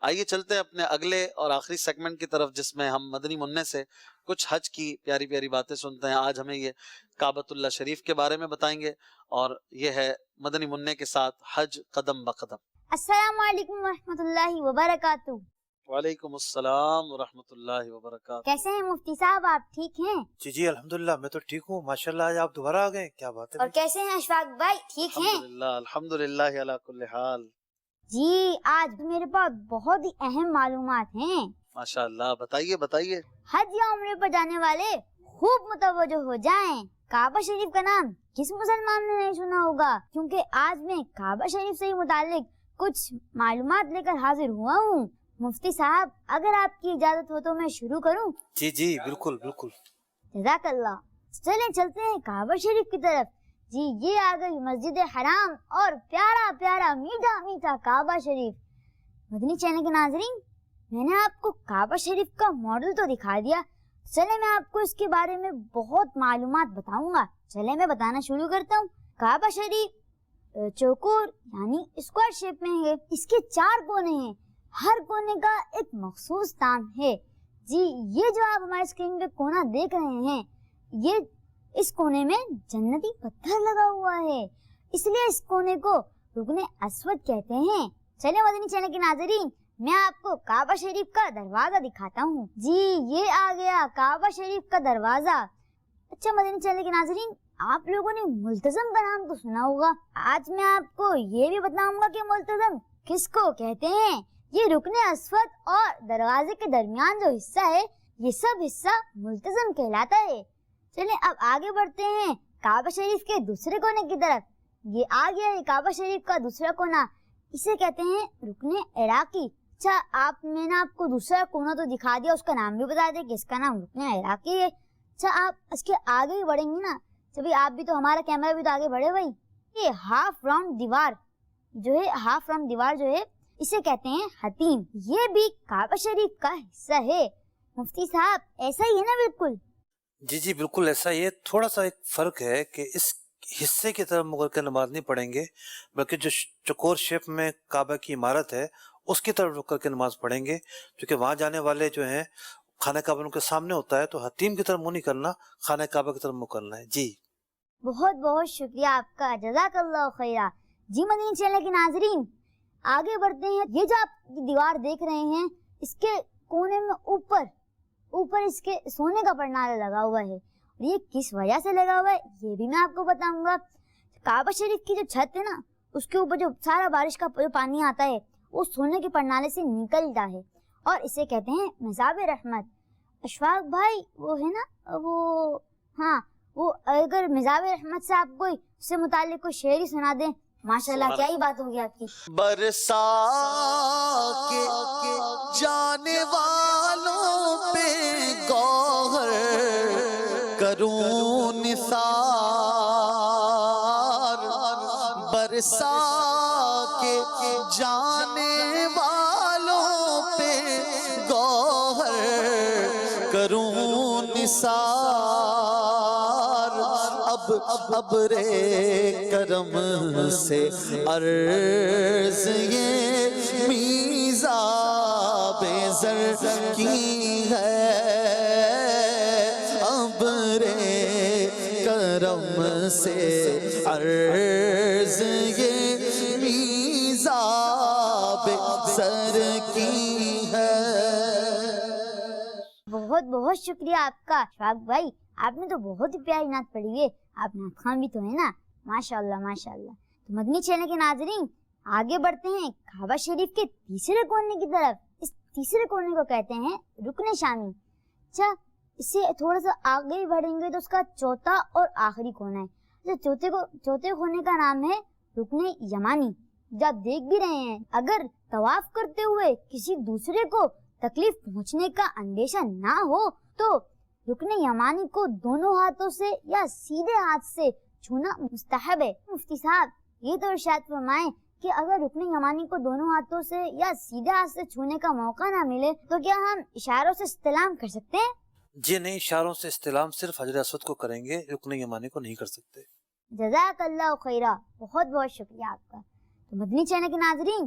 آئیے چلتے ہیں اپنے اگلے اور آخری سیگمنٹ کی طرف، جس میں ہم مدنی منع سے کچھ حج کی پیاری پیاری باتیں سنتے ہیں۔ آج ہمیں یہ کعبۃ اللہ شریف کے بارے میں بتائیں گے، اور یہ ہے مدنی منع کے ساتھ حج قدم بقدم۔ السلام علیکم ورحمۃ اللہ وبرکاتہ۔ وعلیکم السلام ورحمۃ اللہ وبرکاتہ۔ کیسے ہیں مفتی صاحب، آپ ٹھیک ہیں؟ جی الحمدللہ میں تو ٹھیک ہوں، ماشاءاللہ آج آپ دوبارہ آ گئے، کیا بات ہے۔ اور کیسے ہیں اشفاق بھائی، ٹھیک ہیں؟ الحمدللہ علی کل حال۔ جی آج میرے پاس بہت ہی اہم معلومات ہیں۔ ماشاءاللہ، بتائیے بتائیے۔ حج یا عمرے پر جانے والے خوب متوجہ ہو جائیں۔ کعبہ شریف کا نام کس مسلمان نے نہیں سنا ہوگا، کیونکہ آج میں کعبہ شریف سے متعلق کچھ معلومات لے کر حاضر ہوا ہوں۔ مفتی صاحب اگر آپ کی اجازت ہو تو میں شروع کروں؟ جی بالکل بالکل۔ جزاک اللہ۔ چلیں چلتے ہیں کعبہ شریف کی طرف۔ جی یہ آ گئی مسجد حرام اور پیارا پیارا میٹھا میٹھا کعبہ شریف۔ مدنی چینل کے ناظرین، میں نے آپ کو کعبہ شریف کا ماڈل تو دکھا دیا، چلے میں آپ کو اس کے بارے میں بہت معلومات بتاؤں گا۔ چلے میں بتانا شروع کرتا ہوں۔ کعبہ شریف چوکور یعنی اسکوائر شیپ میں ہے۔ اس کے 4 کونے ہیں، ہر کونے کا ایک مخصوص نام ہے۔ جی یہ جو آپ ہمارے اسکرین پہ کونا دیکھ رہے ہیں، یہ اس کونے میں جنتی پتھر لگا ہوا ہے، اس لیے اس کونے کو رکن اسود کہتے ہیں۔ چلے مدنی چینل کے ناظرین، میں آپ کو کعبہ شریف کا دروازہ دکھاتا ہوں۔ جی یہ آ گیا کعبہ شریف کا دروازہ۔ اچھا مدنی چینل کے ناظرین، آپ لوگوں نے ملتزم کا نام تو سنا ہوگا، آج میں آپ کو یہ بھی بتاؤں گا کہ ملتزم کس کو کہتے ہیں۔ یہ رکن اسود اور دروازے کے درمیان جو حصہ ہے، یہ سب حصہ ملتزم کہلاتا ہے۔ چلیں اب آگے بڑھتے ہیں کعبہ شریف کے دوسرے کونے کی طرف۔ یہ آ گیا ہے کعبہ شریف کا دوسرا کونا، اسے کہتے ہیں رکن عراقی۔ اچھا میں نے آپ کو دوسرا کونا تو دکھا دیا، اس کا نام بھی بتا دیا کہ اس کا نام رکن عراقی ہے۔ اچھا آپ اس کے آگے ہی بڑھیں گے نا، چلیے آپ بھی تو، ہمارا کیمرہ بھی تو آگے بڑھے بھائی۔ یہ ہاف راؤنڈ دیوار جو ہے اسے کہتے ہیں حتیم، یہ بھی کعبہ شریف کا حصہ ہے۔ مفتی صاحب ایسا ہی ہے نا؟ بالکل جی بالکل ایسا ہی ہے، تھوڑا سا ایک فرق ہے کہ اس حصے کی طرف مغل کے نماز نہیں پڑھیں گے، بلکہ جو چکور شیپ میں کعبہ کی عمارت ہے اس کی طرف رک کر کے نماز پڑھیں گے، کیونکہ وہاں جانے والے جو ہیں خانہ کعبہ ان کے سامنے ہوتا ہے، تو حتیم کی طرف منہ نہیں کرنا، خانہ کعبہ کی طرف منہ کرنا ہے۔ جی بہت بہت شکریہ آپ کا، جزاک اللہ خیرہ۔ جی مدنی چینل کے ناظرین آگے بڑھتے ہیں۔ یہ جو آپ دیوار دیکھ رہے ہیں، اس کے کونے میں اوپر اس کے سونے کا پرنالہ لگا ہوا ہے، اور یہ کس وجہ سے لگا ہوا ہے یہ بھی میں آپ کو بتاؤں گا۔ کعبہ شریف کی جو چھت ہے نا، اس کے اوپر جو سارا بارش کا جو پانی آتا ہے وہ سونے کے پرنالے سے نکلتا ہے، اور اسے کہتے ہیں مذاب رحمت۔ اشفاق بھائی وہ ہے نا وہ اگر مذاب رحمت سے آپ کوئی اس سے متعلق کوئی شعر ہی سنا دیں، ماشاءاللہ کیا ہی بات ہوگی آپ کی۔ برسا کے جانے والوں پہ گوہر کروں نثار، برسا کے جانے والوں پہ گوہر کروں نثار، اب رے کرم سے عرض یہ میزاب زر کی ہے، اب رے کرم سے عرض یہ میزاب زر کی ہے۔ بہت بہت شکریہ آپ کا اشفاق بھائی، آپ نے تو بہت ہی پیاری نعت پڑھی ہے، آپ نعت خواں بھی تو ہے نا، ماشاءاللہ ماشاءاللہ۔ تو مدنی چینل کے ناظرین آگے بڑھتے ہیں کعبہ شریف کے تیسرے کونے کی طرف۔ اس تیسرے کونے کو کہتے ہیں رکن شامی۔ اچھا اس سے تھوڑا سا آگے بڑھیں گے تو اس کا چوتھا اور آخری کونا ہے۔ چوتھے کونے کا نام ہے رکن یمانی۔ جو آپ دیکھ بھی رہے ہیں، اگر طواف کرتے ہوئے کسی دوسرے کو تکلیف پہنچنے کا اندیشہ نہ ہو تو رکن یمانی کو دونوں ہاتھوں سے یا سیدھے ہاتھ سے چھونا مستحب ہے۔ مفتی صاحب یہ تو ارشاد فرمائیں کہ اگر رکن یمانی کو دونوں ہاتھوں سے یا سیدھے ہاتھ سے چھونے کا موقع نہ ملے تو کیا ہم اشاروں سے استلام کر سکتے ہیں؟ جی نہیں، اشاروں سے استلام صرف حجر اسود کو کریں گے، رکن یمانی کو نہیں کر سکتے۔ جزاک اللہ خیرہ، بہت بہت شکریہ آپ کا۔ تو مدنی چینل کے ناظرین